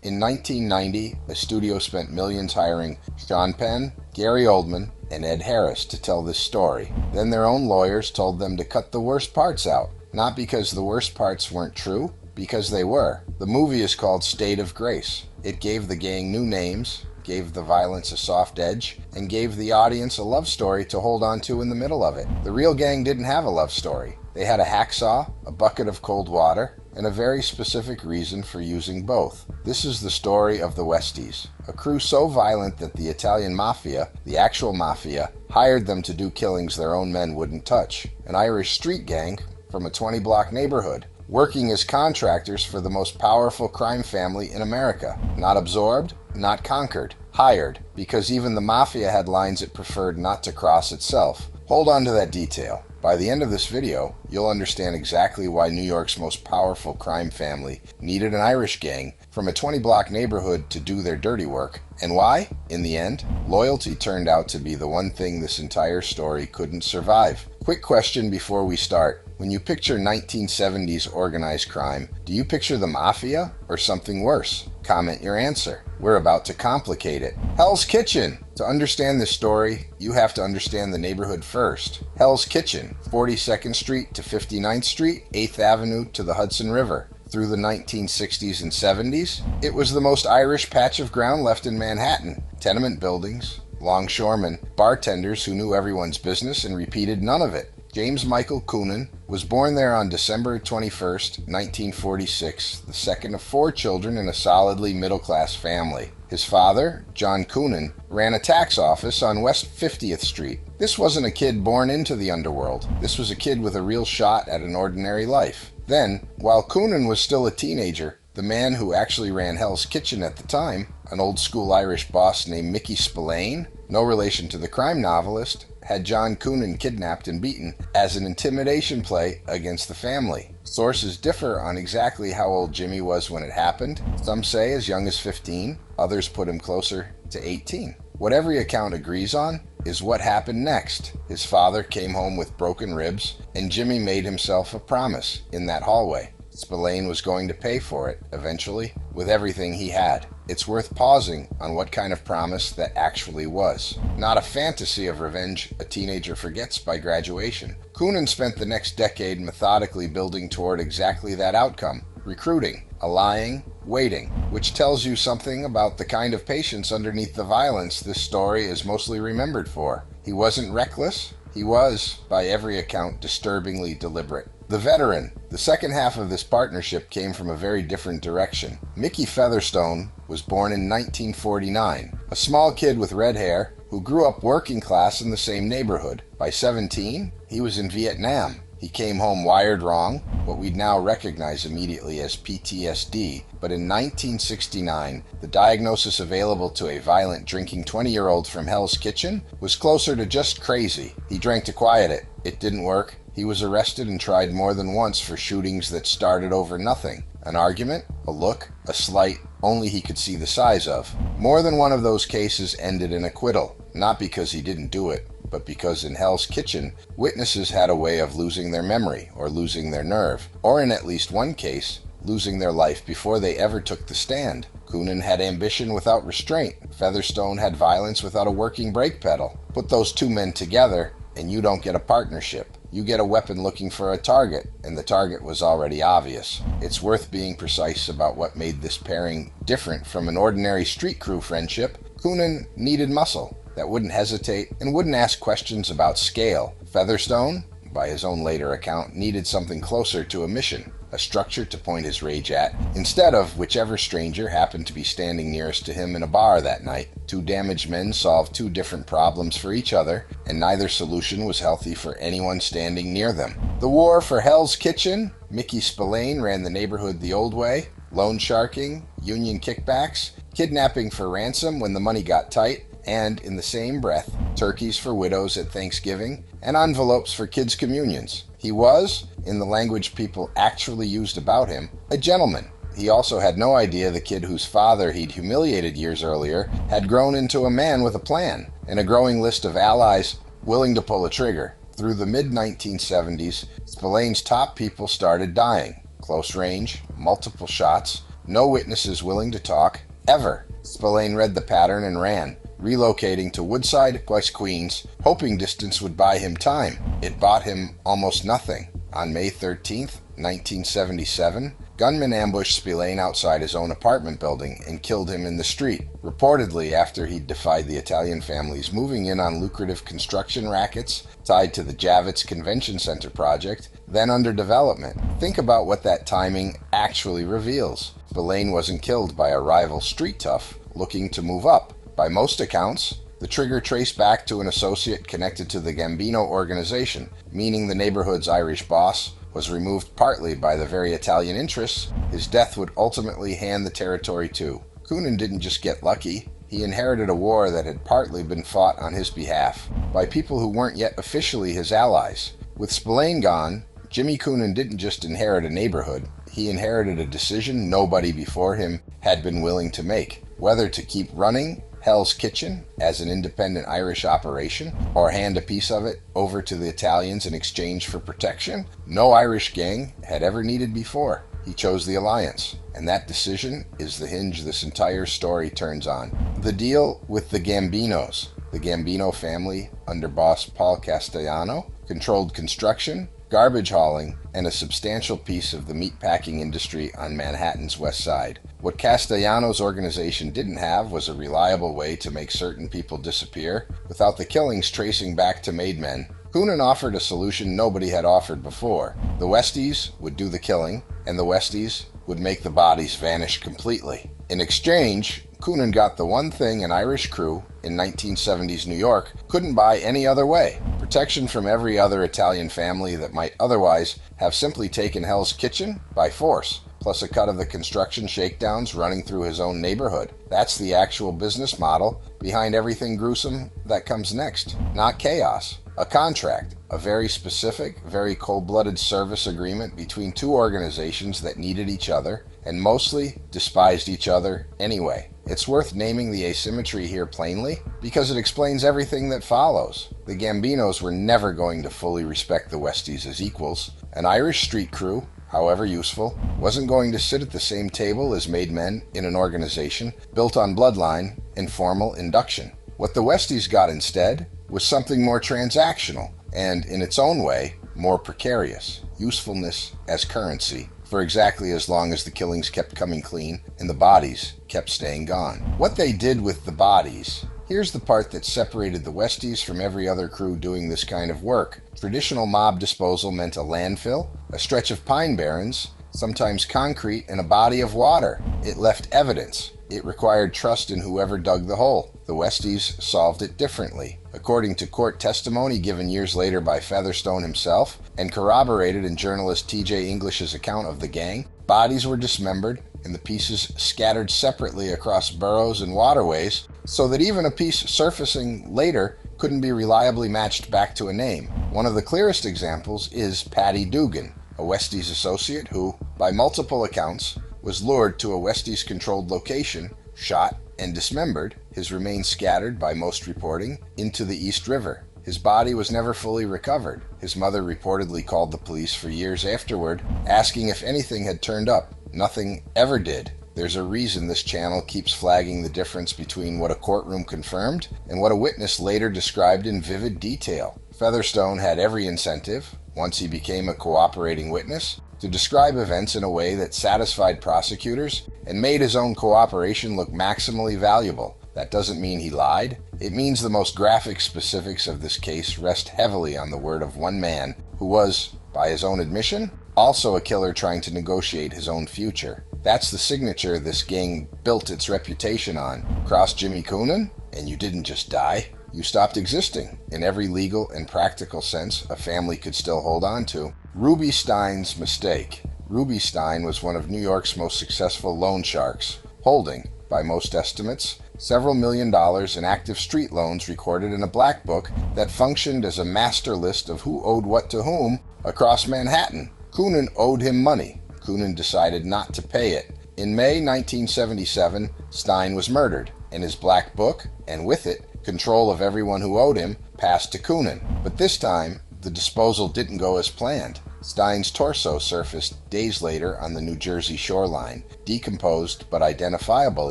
In 1990, a studio spent millions hiring Sean Penn, Gary Oldman, and Ed Harris to tell this story. Then their own lawyers told them to cut the worst parts out. Not because the worst parts weren't true, because they were. The movie is called State of Grace. It gave the gang new names, gave the violence a soft edge, and gave the audience a love story to hold on to in the middle of it. The real gang didn't have a love story. They had a hacksaw, a bucket of cold water, and a very specific reason for using both. This is the story of the Westies, a crew so violent that the Italian Mafia, the actual Mafia, hired them to do killings their own men wouldn't touch. An Irish street gang from a 20-block neighborhood, working as contractors for the most powerful crime family in America. Not absorbed, not conquered, hired, because even the Mafia had lines it preferred not to cross itself. Hold on to that detail. By the end of this video, you'll understand exactly why New York's most powerful crime family needed an Irish gang from a 20-block neighborhood to do their dirty work, and why, in the end, loyalty turned out to be the one thing this entire story couldn't survive. Quick question before we start. When you picture 1970s organized crime, do you picture the Mafia or something worse? Comment your answer. We're about to complicate it. Hell's Kitchen! To understand this story, you have to understand the neighborhood first. Hell's Kitchen, 42nd Street to 59th Street, 8th Avenue to the Hudson River. Through the 1960s and 70s, it was the most Irish patch of ground left in Manhattan. Tenement buildings, longshoremen, bartenders who knew everyone's business and repeated none of it. James Michael Coonan was born there on December 21st, 1946, the second of 4 children in a solidly middle-class family. His father, John Coonan, ran a tax office on West 50th Street. This wasn't a kid born into the underworld. This was a kid with a real shot at an ordinary life. Then, while Coonan was still a teenager, the man who actually ran Hell's Kitchen at the time, an old-school Irish boss named Mickey Spillane, no relation to the crime novelist, had John Coonan kidnapped and beaten as an intimidation play against the family. Sources differ on exactly how old Jimmy was when it happened. Some say as young as 15, others put him closer to 18. What every account agrees on is what happened next. His father came home with broken ribs, and Jimmy made himself a promise in that hallway. Spillane was going to pay for it, eventually, with everything he had. It's worth pausing on what kind of promise that actually was. Not a fantasy of revenge a teenager forgets by graduation. Coonan spent the next decade methodically building toward exactly that outcome. Recruiting, allying, waiting, which tells you something about the kind of patience underneath the violence this story is mostly remembered for. He wasn't reckless. He was, by every account, disturbingly deliberate. The veteran. The second half of this partnership came from a very different direction. Mickey Featherstone was born in 1949, a small kid with red hair who grew up working class in the same neighborhood. By 17, he was in Vietnam. He came home wired wrong, what we'd now recognize immediately as PTSD, but in 1969, the diagnosis available to a violent drinking 20-year-old from Hell's Kitchen was closer to just crazy. He drank to quiet it. It didn't work. He was arrested and tried more than once for shootings that started over nothing. An argument, a look, a slight, only he could see the size of. More than one of those cases ended in acquittal, not because he didn't do it, but because in Hell's Kitchen, witnesses had a way of losing their memory or losing their nerve, or in at least one case, losing their life before they ever took the stand. Coonan had ambition without restraint. Featherstone had violence without a working brake pedal. Put those two men together, and you don't get a partnership. You get a weapon looking for a target, and the target was already obvious. It's worth being precise about what made this pairing different from an ordinary street crew friendship. Coonan needed muscle that wouldn't hesitate and wouldn't ask questions about scale. Featherstone, by his own later account, needed something closer to a mission, a structure to point his rage at, instead of whichever stranger happened to be standing nearest to him in a bar that night. Two damaged men solved two different problems for each other, and neither solution was healthy for anyone standing near them. The war for Hell's Kitchen. Mickey Spillane ran the neighborhood the old way. Loan sharking, union kickbacks, kidnapping for ransom when the money got tight, and, in the same breath, turkeys for widows at Thanksgiving and envelopes for kids' communions. He was, in the language people actually used about him, a gentleman. He also had no idea the kid whose father he'd humiliated years earlier had grown into a man with a plan and a growing list of allies willing to pull a trigger. Through the mid-1970s, Spillane's top people started dying. Close range, multiple shots, No witnesses willing to talk, ever. Spillane read the pattern and ran, relocating to Woodside, West Queens, hoping distance would buy him time. It bought him almost nothing. On May 13th, 1977, gunmen ambushed Spillane outside his own apartment building and killed him in the street, reportedly after he'd defied the Italian families moving in on lucrative construction rackets tied to the Javits Convention Center project, then under development. Think about what that timing actually reveals. Spillane wasn't killed by a rival street tough looking to move up. By most accounts, the trigger traced back to an associate connected to the Gambino organization, meaning the neighborhood's Irish boss was removed partly by the very Italian interests his death would ultimately hand the territory to. Coonan didn't just get lucky, he inherited a war that had partly been fought on his behalf by people who weren't yet officially his allies. With Spillane gone, Jimmy Coonan didn't just inherit a neighborhood, he inherited a decision nobody before him had been willing to make, whether to keep running Hell's Kitchen as an independent Irish operation, or hand a piece of it over to the Italians in exchange for protection. No Irish gang had ever needed before. He chose the alliance, and that decision is the hinge this entire story turns on. The deal with the Gambinos. The Gambino family, under boss Paul Castellano, controlled construction, garbage hauling, and a substantial piece of the meatpacking industry on Manhattan's west side. What Castellano's organization didn't have was a reliable way to make certain people disappear without the killings tracing back to made men. Coonan offered a solution nobody had offered before. The Westies would do the killing, and the Westies would make the bodies vanish completely. In exchange, Coonan got the one thing an Irish crew in 1970s New York couldn't buy any other way: protection from every other Italian family that might otherwise have simply taken Hell's Kitchen by force, plus a cut of the construction shakedowns running through his own neighborhood. That's the actual business model behind everything gruesome that comes next. Not chaos. A contract. A very specific, very cold-blooded service agreement between two organizations that needed each other and mostly despised each other anyway. It's worth naming the asymmetry here plainly because it explains everything that follows. The Gambinos were never going to fully respect the Westies as equals. An Irish street crew, however useful, wasn't going to sit at the same table as made men in an organization built on bloodline and formal induction. What the Westies got instead was something more transactional and, in its own way, more precarious: usefulness as currency, for exactly as long as the killings kept coming clean and the bodies kept staying gone. What they did with the bodies. Here's the part that separated the Westies from every other crew doing this kind of work. Traditional mob disposal meant a landfill, a stretch of pine barrens, sometimes concrete, and a body of water. It left evidence. It required trust in whoever dug the hole. The Westies solved it differently. According to court testimony given years later by Featherstone himself, and corroborated in journalist T.J. English's account of the gang, bodies were dismembered and the pieces scattered separately across burrows and waterways so that even a piece surfacing later couldn't be reliably matched back to a name. One of the clearest examples is Paddy Dugan, a Westies associate who, by multiple accounts, was lured to a Westies-controlled location, shot, and dismembered, his remains scattered, by most reporting, into the East River. His body was never fully recovered. His mother reportedly called the police for years afterward, asking if anything had turned up. Nothing ever did. There's a reason this channel keeps flagging the difference between what a courtroom confirmed and what a witness later described in vivid detail. Featherstone had every incentive, once he became a cooperating witness, to describe events in a way that satisfied prosecutors and made his own cooperation look maximally valuable. That doesn't mean he lied. It means the most graphic specifics of this case rest heavily on the word of one man who was, by his own admission, also a killer trying to negotiate his own future. That's the signature this gang built its reputation on. Cross Jimmy Coonan, and you didn't just die. You stopped existing, in every legal and practical sense a family could still hold on to. Ruby Stein's mistake. Ruby Stein was one of New York's most successful loan sharks, holding, by most estimates, several $1 million in active street loans recorded in a black book that functioned as a master list of who owed what to whom across Manhattan. Coonan owed him money. Coonan decided not to pay it. In May 1977, Stein was murdered, and his black book, and with it, control of everyone who owed him, passed to Coonan. But this time, the disposal didn't go as planned. Stein's torso surfaced days later on the New Jersey shoreline, decomposed but identifiable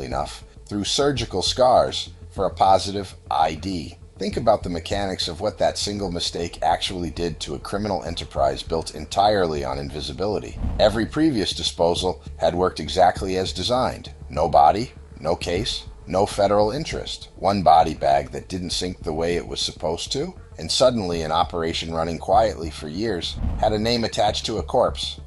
enough through surgical scars for a positive ID. Think about the mechanics of what that single mistake actually did to a criminal enterprise built entirely on invisibility. Every previous disposal had worked exactly as designed. No body, no case, no federal interest. One body bag that didn't sink the way it was supposed to, and suddenly an operation running quietly for years had a name attached to a corpse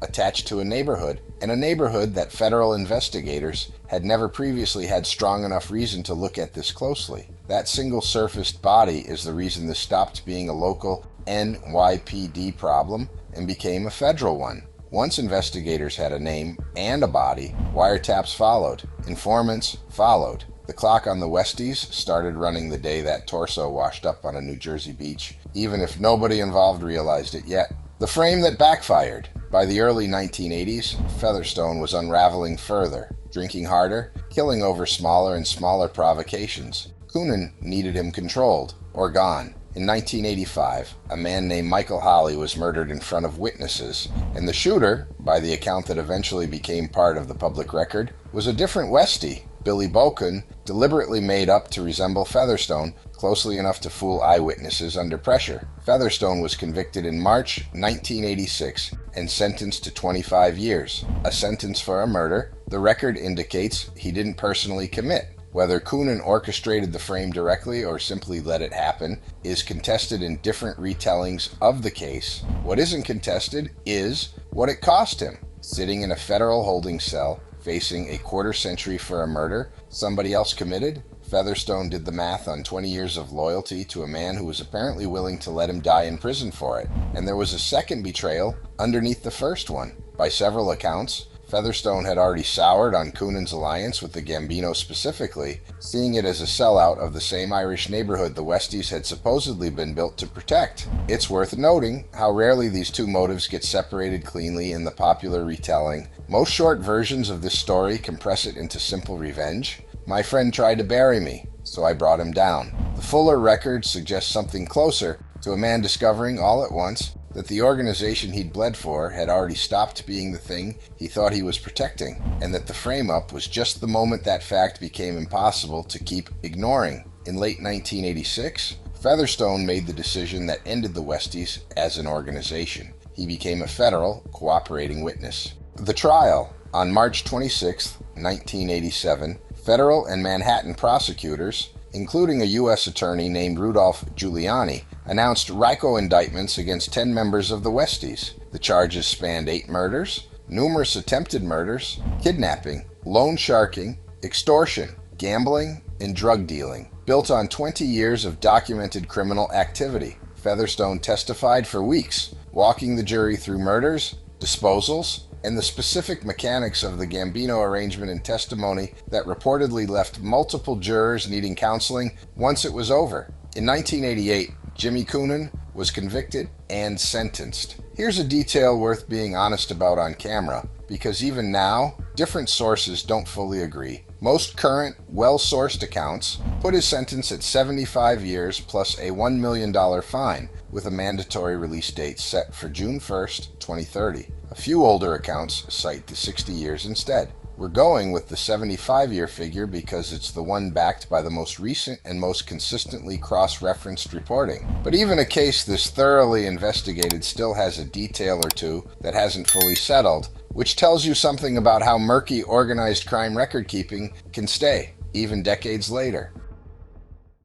attached to a neighborhood, and a neighborhood that federal investigators had never previously had strong enough reason to look at this closely. That single surfaced body is the reason this stopped being a local NYPD problem and became a federal one. Once investigators had a name and a body, wiretaps followed, informants followed. The clock on the Westies started running the day that torso washed up on a New Jersey beach, even if nobody involved realized it yet. The frame that backfired. By the early 1980s, Featherstone was unraveling further, drinking harder, killing over smaller and smaller provocations. Coonan needed him controlled, or gone. In 1985, a man named Michael Holley was murdered in front of witnesses, and the shooter, by the account that eventually became part of the public record, was a different Westie, Billy Boken, deliberately made up to resemble Featherstone, closely enough to fool eyewitnesses under pressure. Featherstone was convicted in March 1986 and sentenced to 25 years, a sentence for a murder the record indicates he didn't personally commit. Whether Coonan orchestrated the frame directly or simply let it happen is contested in different retellings of the case. What isn't contested is what it cost him. Sitting in a federal holding cell, facing a quarter century for a murder somebody else committed, Featherstone did the math on 20 years of loyalty to a man who was apparently willing to let him die in prison for it. And there was a second betrayal underneath the first one. By several accounts, Featherstone had already soured on Coonan's alliance with the Gambino specifically, seeing it as a sellout of the same Irish neighborhood the Westies had supposedly been built to protect. It's worth noting how rarely these two motives get separated cleanly in the popular retelling. Most short versions of this story compress it into simple revenge. My friend tried to bury me, so I brought him down. The fuller record suggests something closer to a man discovering all at once that the organization he'd bled for had already stopped being the thing he thought he was protecting, and that the frame-up was just the moment that fact became impossible to keep ignoring. In late 1986, Featherstone made the decision that ended the Westies as an organization. He became a federal cooperating witness. The trial. On March 26, 1987, federal and Manhattan prosecutors, including a U.S. attorney named Rudolph Giuliani, announced RICO indictments against 10 members of the Westies. The charges spanned 8 murders, numerous attempted murders, kidnapping, loan sharking, extortion, gambling, and drug dealing, built on 20 years of documented criminal activity. Featherstone testified for weeks, walking the jury through murders, disposals, and the specific mechanics of the Gambino arrangement and testimony that reportedly left multiple jurors needing counseling once it was over. In 1988, Jimmy Coonan was convicted and sentenced. Here's a detail worth being honest about on camera, because even now, different sources don't fully agree. Most current, well-sourced accounts put his sentence at 75 years plus a $1 million fine, with a mandatory release date set for June 1st, 2030. A few older accounts cite the 60 years instead. We're going with the 75-year figure because it's the one backed by the most recent and most consistently cross-referenced reporting. But even a case this thoroughly investigated still has a detail or two that hasn't fully settled, which tells you something about how murky organized crime record-keeping can stay, even decades later.